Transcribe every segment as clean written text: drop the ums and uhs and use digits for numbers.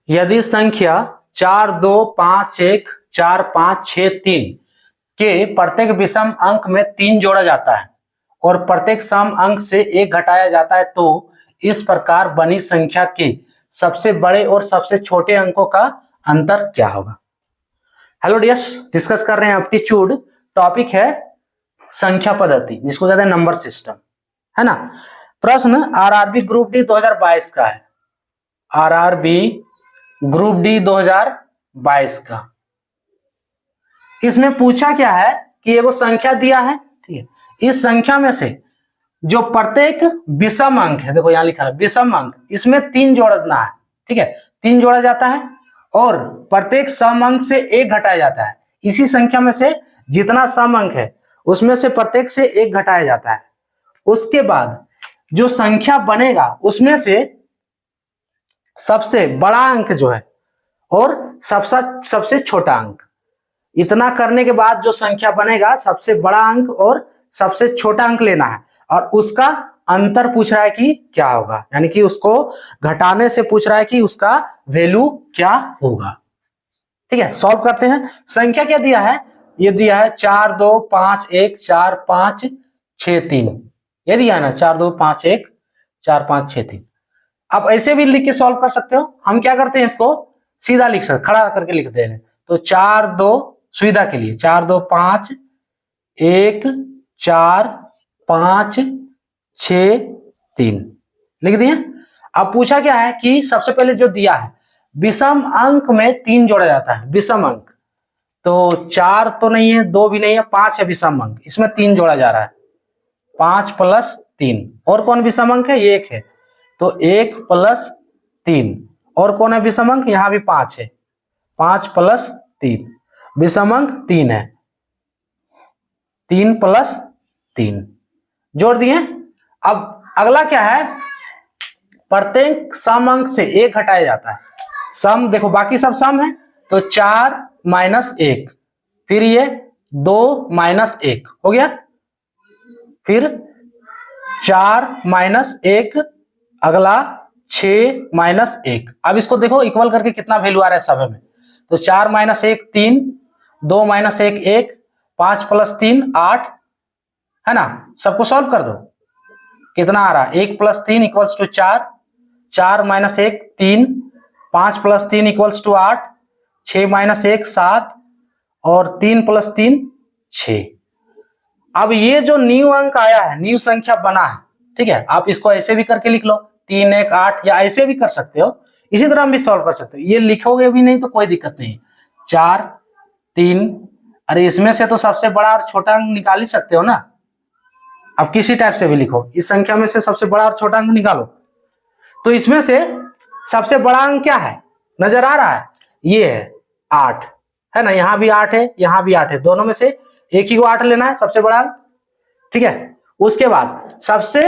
यदि संख्या 4 2 5 1 4 5 6 3 के प्रत्येक विषम अंक में 3 जोड़ा जाता है और प्रत्येक सम अंक से 1 घटाया जाता है तो इस प्रकार बनी संख्या के सबसे बड़े और सबसे छोटे अंकों का अंतर क्या होगा। हेलो डियर्स, डिस्कस कर रहे हैं एप्टीट्यूड। टॉपिक है संख्या पद्धति, जिसको कहते हैं नंबर सिस्टम, है ना। प्रश्न आरआरबी ग्रुप डी 2022 का है। आरआरबी ग्रुप डी 2022 का। इसमें पूछा क्या है कि एगो संख्या दिया है, ठीक है। इस संख्या में से जो प्रत्येक विषम अंक है, देखो यहां लिखा है विषम अंक, इसमें 3 जोड़ना है, ठीक है। 3 जोड़ा जाता है और प्रत्येक सम अंक से 1 घटाया जाता है। इसी संख्या में से जितना सम अंक है उसमें से प्रत्येक से 1 घटाया जाता है। उसके बाद जो संख्या बनेगा उसमें से सबसे बड़ा अंक जो है और सबसे छोटा अंक, इतना करने के बाद जो संख्या बनेगा सबसे बड़ा अंक और सबसे छोटा अंक लेना है और उसका अंतर पूछ रहा है कि क्या होगा, यानी कि उसको घटाने से पूछ रहा है कि उसका वैल्यू क्या होगा। ठीक है, सॉल्व करते हैं। संख्या क्या दिया है? ये दिया है 4 2 5 1 4 5 6 3, ये दिया है ना, 4 2 5 1 4 5 6 3। आप ऐसे भी लिख के सॉल्व कर सकते हो। हम क्या करते हैं, इसको सीधा लिख सकते, खड़ा करके लिख दे रहे। तो 4 2 सुविधा के लिए 4 2 5 1 4 5 6 3 लिख दिए। अब पूछा क्या है कि सबसे पहले जो दिया है विषम अंक में 3 जोड़ा जाता है। विषम अंक तो 4 तो नहीं है, 2 भी नहीं है, 5 है विषम अंक, इसमें 3 जोड़ा जा रहा है। 5 + 3। और कौन विषम अंक है? 1 है, तो 1 + 3। और कौन है विषम अंक? यहां भी 5 है, 5 + 3 विषम अंक 3 है। 3 + 3 जोड़ दिए। अब अगला क्या है? प्रत्येक सम अंक से 1 घटाया जाता है। सम देखो, बाकी सब सम है, तो 4 - 1, फिर ये 2 - 1 हो गया, फिर 4 - 1, अगला 6 - 1। अब इसको देखो इक्वल करके कितना वैल्यू आ रहा है सब में। तो 4 - 1 3, 2 - 1 1, 5 + 3 8, है ना। सबको सॉल्व कर दो, कितना आ रहा है? 1 + 3 = 4, 4 - 1 3, 5 + 3 = 8, 6 - 1 7 और 3 + 3 6। अब ये जो न्यू अंक आया है, न्यू संख्या बना है, ठीक है। आप इसको ऐसे भी करके लिख लो 3 1 8, या ऐसे भी कर सकते हो। इसी तरह हम भी सॉल्व कर सकते हो। ये लिखोगे भी नहीं तो कोई दिक्कत नहीं। 4 3, अरे इसमें से तो सबसे बड़ा और छोटा अंक निकाल ही सकते हो ना। अब किसी टाइप से भी लिखो, इस संख्या में से सबसे बड़ा और छोटा अंक निकालो। तो इसमें से सबसे बड़ा अंक क्या है? नजर आ रहा है, ये है 8, है ना। यहां भी 8 है, यहां भी 8 है, दोनों में से एक ही को 8 लेना है, सबसे बड़ा अंक, ठीक है। उसके बाद सबसे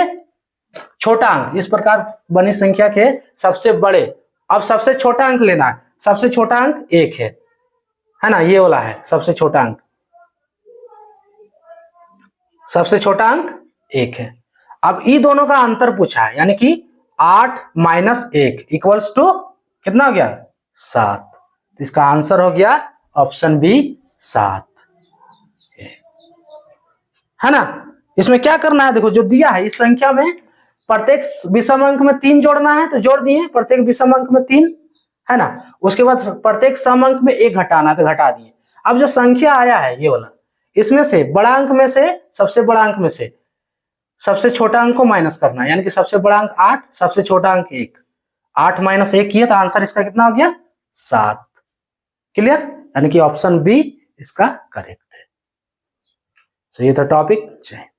छोटा अंक, इस प्रकार बनी संख्या के सबसे बड़े, अब सबसे छोटा अंक लेना है। सबसे छोटा अंक 1 है ना, ये वाला है सबसे छोटा अंक। सबसे छोटा अंक 1 है। अब ये दोनों का अंतर पूछा है, यानी कि 8 - 1 = कितना हो गया? 7। इसका आंसर हो गया ऑप्शन बी 7, है ना। इसमें क्या करना है, देखो जो दिया है इस संख्या में प्रत्येक विषम अंक में 3 जोड़ना है, तो जोड़ दिए। प्रत्येक विषम अंक में 3, है ना। उसके बाद प्रत्येक सम अंक में 1 घटाना है, तो घटा दिए। अब जो संख्या आया है ये वाला, इसमें से बड़ा अंक में से सबसे बड़ा अंक में से सबसे छोटा अंक को माइनस करना है, यानी कि सबसे बड़ा अंक 8, सबसे छोटा अंक 1। 8 - 1 किया तो आंसर इसका कितना हो गया? 7। क्लियर, यानी कि ऑप्शन बी इसका करेक्ट है। तो ये था टॉपिक। जय हिंद।